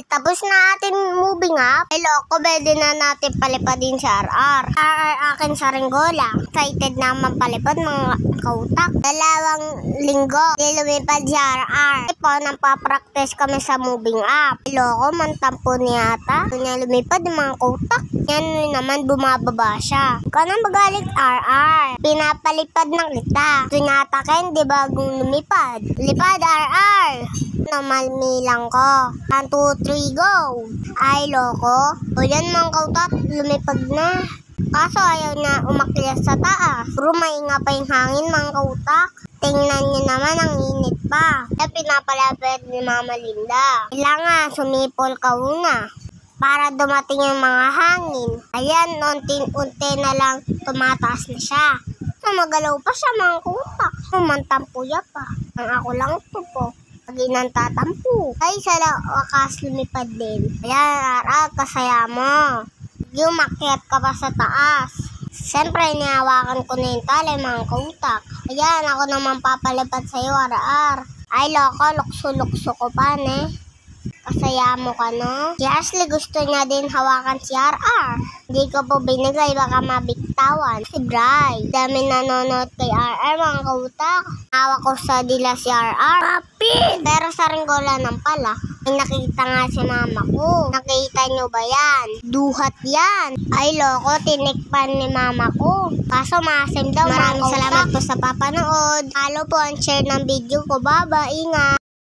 Tapos na ating moving up. Loko, pwede na natin palipad din si RR. RR akin sa Ringgola. Excited naman palipad mga kautak. 2 linggo. Di lumipad si RR. Ipo, napapractice kami sa moving up. Loko, mantampo niya ata. Doon niya lumipad yung mga kautak. Yan naman, bumababa siya. Ikaw nang magalit, RR. Pinapalipad na kita. Doon niya ata kayo, di bagong lumipad. Lipad, RR. Namalmilang ko. 1, 2, 3, go! Ay, loko. O yan mga kautak, lumipad na. Kaso ayaw na umakyat sa taas. Puro mainga pa yung hangin mga kautak. Tingnan niyo naman, ang init pa. Kaya pinapalapit ni Mama Linda. Kailangan sumipol ka una para dumating yung mga hangin. Ayan, unti-unti na lang tumataas na siya. So, magalaw pa siya mga kautak. Mantampuya pa. Ang ako lang ito po. Lagi nang tatampo. Ay, sa wakas lumipad din. Ayan, kasaya mo. Umakyat ka pa sa taas. Siyempre, nihawakan ko na yung tali, mga kautak. Ayan, ako naman papalipad sa'yo, RR. Ay, loko, lukso-lukso ko pa, ne? Kasaya mo ka, no? Si Ashley gusto niya din hawakan si RR. Hindi ko po binigay, baka mabiktawan. Si Bri, dami nanonood kay RR, mga kautak. Hawak ko sa dila si RR. Papi! Pero sa Ringgola nang pala. May nakita nga si mama ko. Nakita nyo ba yan? Duhat yan. Ay, loko, tinikpan ni mama ko. Kaso maasim daw. Maraming salamat po sa papanood. Follow po ang share ng video ko. Baba, ingat.